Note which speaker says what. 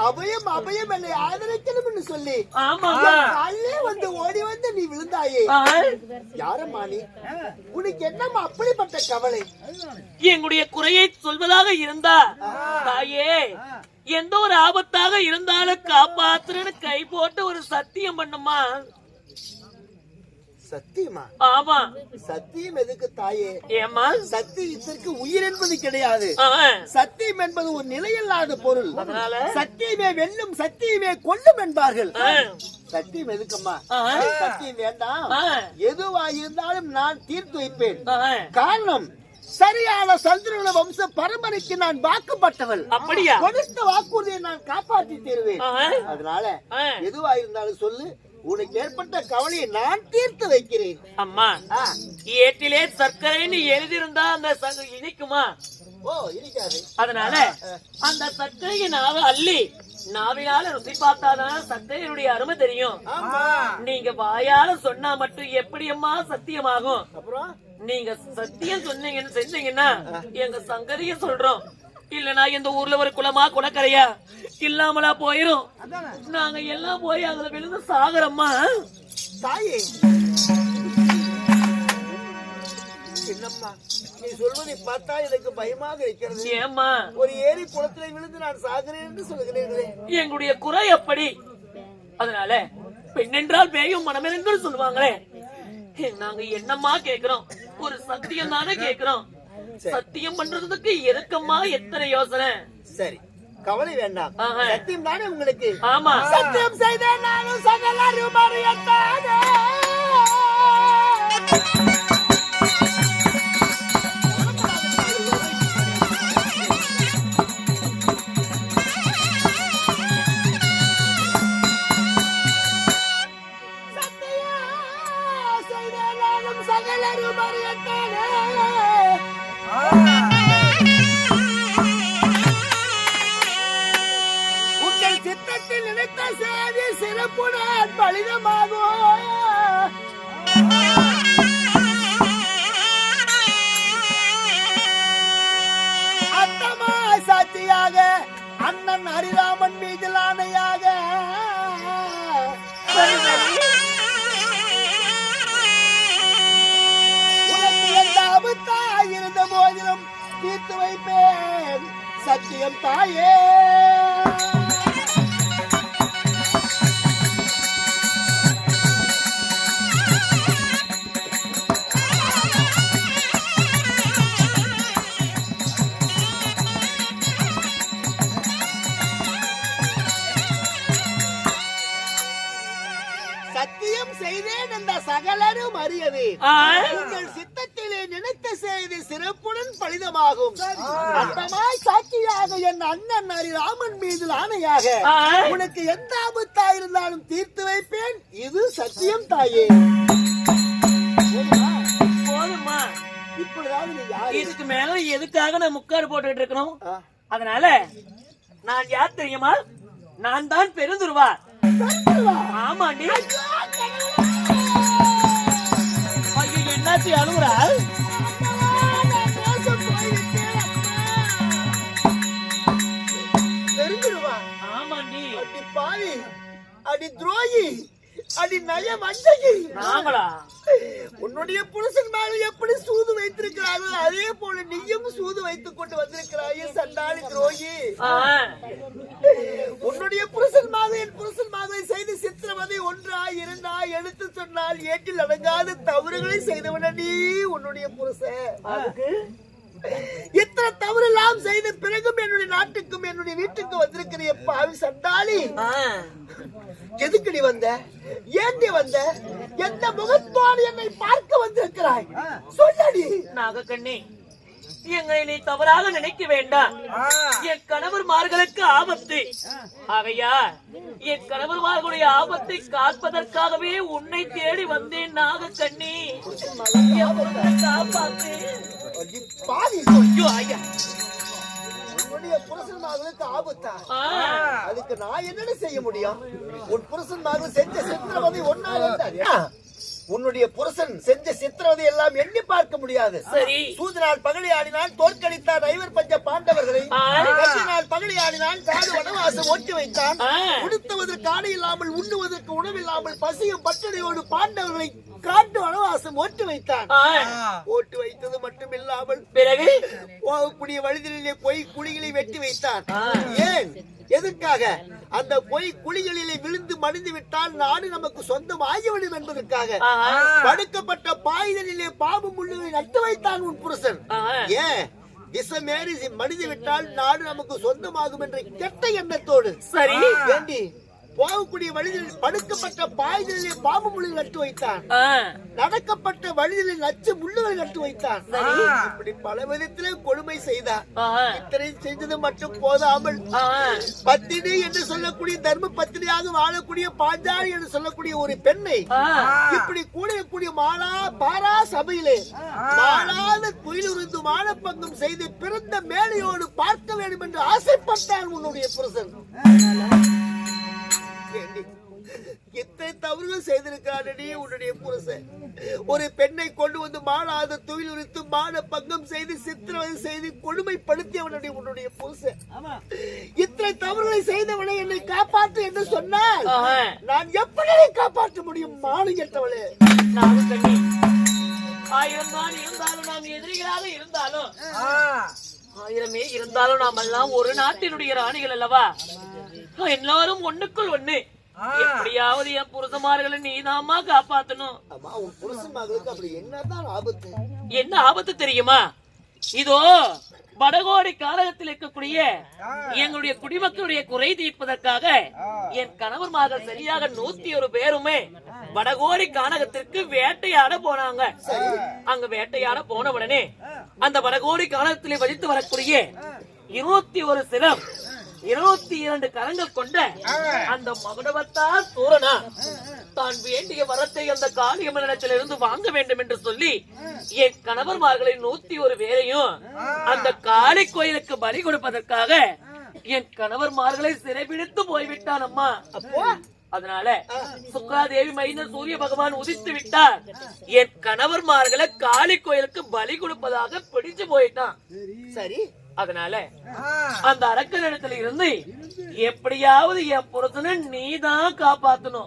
Speaker 1: அபயம் அபயம் என்னை ஆதரிக்கணும் சொல்லி வந்து ஓடி வந்து நீ விழுந்தாயே. யாரம்மா நீ? உனக்கு என்னம்மா அப்படிப்பட்ட கவலை?
Speaker 2: எங்களுடைய குறையை சொல்வதாக இருந்தா தாயே, எந்த ஒரு ஆபத்தாக இருந்தாலும் காப்பாத்துறன்னு கை போட்டு ஒரு சத்தியம் பண்ணுமா?
Speaker 1: சத்தியமா?
Speaker 2: ஆமா.
Speaker 1: சத்தியம் எதுக்கு தாயே?
Speaker 2: ஏமா?
Speaker 1: சத்தியத்திற்கு உயிர் என்பது கிடையாது. சத்தியம் என்பது ஒரு நிலையில்லாத பொருள். சத்தியமே வெல்லும், சத்தியமே கொல்லும் என்பார்கள். சத்தியம் எதுக்கம்மா? சத்தியம் வேண்டாம். எதுவா இருந்தாலும் நான் தீர்த்து வைப்பேன். காரணம், சரியான சந்திரன வம்ச பரம்பரைக்கு நான் வாக்குப்பட்டவள்.
Speaker 2: அப்படியா?
Speaker 1: கொடுத்த வாக்குறுதியை நான் காப்பாற்றி தருவேன். அதனால எதுவா இருந்தாலும் சொல்லு, உனக்கு ஏற்பட்ட கவலையை நான் தீர்த்து வைக்கிறேன்.
Speaker 2: அம்மா, ஏட்டிலே சர்க்கரைன்னு எழுதியிருந்தா அந்த இனிக்குமா?
Speaker 1: ஓ, இனிக்காது.
Speaker 2: அதனால அந்த சர்க்கரையை அள்ளி நாவினால ருசி பார்த்தாதான் சர்க்கரையுடைய அருமை தெரியும். நீங்க வாயால சொன்னா மட்டும் எப்படி அம்மா சத்தியமாகும்? அப்புறம் நீங்க சத்தியம் சொன்னீங்கன்னு செஞ்சீங்கன்னா எங்க சங்கதிய சொல்றோம். இல்லனா இந்த ஊர்ல ஒரு குளமா குளக்கரையா இல்லாமலா போயிரும். நாங்க எல்லாம் போய் அதுல விழுந்து சாகரம்மா.
Speaker 1: தாயே, என்னம்மா நீ சொல்வதை பார்த்தா எனக்கு பயமாக இருக்கிறது.
Speaker 2: ஏம்மா?
Speaker 1: ஒரு ஏரி குளத்துல விழுந்து நான் சாகிறேன் என்று சொல்லுகிறீர்களே.
Speaker 2: எங்களுடைய குறை அப்படி. அதனால பெண்ணென்றால் பேயும் மனமென்று சொல்லுவாங்களே. நாங்க என்னம்மா கேக்குறோம்? ஒரு சத்தியம் தானே கேக்குறோம். சத்தியம் பண்றதுக்கு எதுக்கம்மா எத்தனை யோசனை?
Speaker 1: சரி, கவலை வேண்டாம். சத்தியம் தானே உங்களுக்கு?
Speaker 2: ஆமா.
Speaker 1: சத்தியம் செய்த நானும் சகலரும் அறியத்தானே. உங்கள் சித்தத்தில் நினைத்த சேதி சிறப்புடன் பலிதமாகும். அத்தமா சாட்சியாக அண்ணன் ஹரிராமன் மீதில் ஆணையாக இருந்த போதிலும் தீர்த்து வைப்பேன். சத்தியம் தாயே. சத்தியம் செய்தேன் என்ற சகலரும் அறியவே. உங்கள் சித்தத்திலே நினைத்த செய்தி சிறப்புடன் பலிதமாகும். அந்தமாய் சாட்சியாக என் அண்ணன் ஹரிராமன் மீது ஆணையாக உனக்கு எந்த ஆபத்தா இருந்தாலும் தீர்த்து வைப்பேன். இது சத்தியம் தாயே.
Speaker 2: போதுமா?
Speaker 1: இப்படிதான் நீ யார்?
Speaker 2: இதுக்கு மேல எதுக்காக நான் முக்காடு போட்டுட்டு இருக்கணும்? அதனால நான் யார் தெரியுமா? நான் தான் பெருந்துருவா. ஆமாண்டி. என்னாச்சு அழுகுறா?
Speaker 1: பெருந்துருவா?
Speaker 2: ஆமாண்டி.
Speaker 1: அடி பாவி, அடி துரோகி, அடி நய வஞ்சகி.
Speaker 2: நாங்களா?
Speaker 1: உன்னுடைய புருஷன் மேல எப்படி சூது வைத்திருக்கிறார்கள் அதே போல நீயும் சூது வைத்துக் கொண்டு வந்திருக்கிறாயே சண்டாளி துரோகி. உன்னுடைய புருஷன் மாதிரி என் புருஷன் மாதிரி செய்து சித்திரவதை ஒன்றா இரண்டா எடுத்து சொன்னால் ஏட்டில் அடங்காத தவறுகளை செய்தவன நீ உன்னுடைய புருஷன். இத்தனை இத்தனை தவறெல்லாம் செய்த பிறகும் என்னுடைய நாட்டுக்கும் என்னுடைய வீட்டுக்கும் வந்திருக்கிற பாவி சண்டாளி, எதுக்கு நீ வந்த? ஏண்டி வந்த? எந்த முகத்தோடு என்னை பார்க்க வந்திருக்கிறாய்? சொல்லடி.
Speaker 2: நாகக்கண்ணி, எங்களை நீ தவறாக நினைக்க வேண்டாம். என் கணவர்மார்களுக்கு ஆபத்து. ஆகையா என் கணவர்மார்களுடைய ஆபத்தை காப்பதற்காகவே உன்னை தேடி வந்தேன் நாகக்கண்ணி. காப்பாத்து.
Speaker 1: ஐயோ ஐயா, உன்னுடைய புருஷன்மார்களுக்கு ஆபத்தா? அதுக்கு நான் என்னன்னு செய்ய முடியும்? உன் புருஷன்மார்கள் செஞ்ச சித்திரவதை ஒன்னா? உன்னுடைய புருஷன் செஞ்ச சித்திரவதை எல்லாம் எண்ணி பார்க்க முடியாது.
Speaker 2: சரி,
Speaker 1: சூதனால் பகலை ஆடினால் தோற்கடித்தான் ஐவர் பஞ்ச பாண்டவர்களை. கசினால் பகலை ஆடினால் காடு வனவாசம் ஓட்டி வைத்தான். உடுத்துவதற்கு ஆடை இல்லாமல் உண்ணுவதற்கு உணவில்லாமல் பசியும் பட்டடையோடு பாண்டவர்களை காட்டு வனவாசம் ஓட்டி வைத்தான். ஓட்டு வைத்தது மட்டுமில்லாமல் பிறகு போகக்கூடிய வழிகளிலே போய் குழிகளை வெட்டி வைத்தான். ஏன்? எதற்காக? அந்த பொய் குழிகளிலே விழுந்து மடிந்து விட்டால் நாடு நமக்கு சொந்தம் ஆகிவிடும் என்பதற்காக படுக்கப்பட்ட பாய்தலிலே பாம்பு முள்ளுகளை நட்டு வைத்தான் உன் புருஷன். ஏன்? விஷமேறி மடிந்து விட்டால் நாடு நமக்கு சொந்தமாகும் என்ற கெட்ட எண்ணத்தோடு.
Speaker 2: சரி,
Speaker 1: வேண்டி போகக்கூடிய வழிகளில் படுக்கப்பட்ட பாய்தலிலே பாம்பு முள்ளுகள் நட்டு வைத்தான். நடக்கப்பட்ட வழிகளில் நச்சு முள்ளுகளை நட்டு வைத்தான். இப்படி பல விதத்திலே கொடுமை செய்தான். இத்தனை செஞ்சது மட்டும் போதாமல் பத்தினி என்று சொல்லக்கூடிய தர்ம பத்தினியாக வாழக்கூடிய பாஞ்சாலி என்று சொல்லக்கூடிய ஒரு பெண்ணை இப்படி கூடியக்கூடிய பாரா சபையிலே மாளாத துயிலுருந்து மானப்பங்கம் செய்து பிறந்த மேலையோடு பார்க்க வேண்டும் என்று ஆசைப்பட்டான் உன்னுடைய புருஷன். எத்தனை தவறுகள் செய்திருக்கானடி உன்னுடைய புருஷன். ஒரு பெண்ணை கொண்டு வந்து மாளாத தொழில் உரித்து மான பங்கம் செய்து சித்திரவதை செய்து கொடுமைப்படுத்தி அவனுடைய உன்னுடைய புருஷன். இத்தனை தவறுகளை செய்தவனை என்னை காப்பாற்று என்று சொன்னால் நான் எப்படி காப்பாற்ற முடியும்? மானு கெட்டவளே.
Speaker 2: ஆயிரம் தான் இருந்தாலும் நாம் எதிரிகளாக இருந்தாலும் ஆயிரமே இருந்தாலும் நாம் எல்லாம் ஒரு நாட்டினுடைய ராணிகள் அல்லவா? எல்லாரும் ஒண்ணுக்குள் ஒண்ணு. எப்படியாவது என் புருஷமார்களை நீதாமா காப்பாத்தணும்.
Speaker 1: உன் புருஷமார்களுக்கு அப்படி என்னதான் ஆபத்து?
Speaker 2: என்ன ஆபத்து தெரியுமா? இதோ வடகோடி காலகத்தில் இருக்கக்கூடிய எங்களுடைய குடிமக்களுடைய குறை தீர்ப்பதற்காக என் கணவர்மார்கள் சரியாக 101 பேருமே வடகோடி கானகத்திற்கு வேட்டையாட போனாங்க. அங்க வேட்டையாட போன உடனே அந்த வடகோடி கானகத்திலே வலித்து வரக்கூடிய 21 சிரம் 22 கரங்கள் கொண்ட அந்த மகுடவத்தா சூரனா தான் வேண்டிய வரத்தை அந்த காளியம்மனிடத்திலிருந்து வாங்க வேண்டும் என்று சொல்லி என் கணவர்மார்களை 101 பேரையும் அந்த காளி கோயிலுக்கு பலி கொடுப்பதற்காக என் கணவர்மார்களை சிறைபிடித்து போய்விட்டான் அம்மா. அப்போ அதனால சுக்ராதேவி மைந்தர் சூரிய பகவான் உதித்து விட்டார். என் கணவர்மார்களை காளி கோயிலுக்கு பலி கொடுப்பதாக பிடிச்சு போயிட்டான்.
Speaker 1: சரி,
Speaker 2: அதனால அந்த அரக்கனிடத்துல இருந்து எப்படியாவது என் புருஷனை நீதான் காப்பாத்தணும்.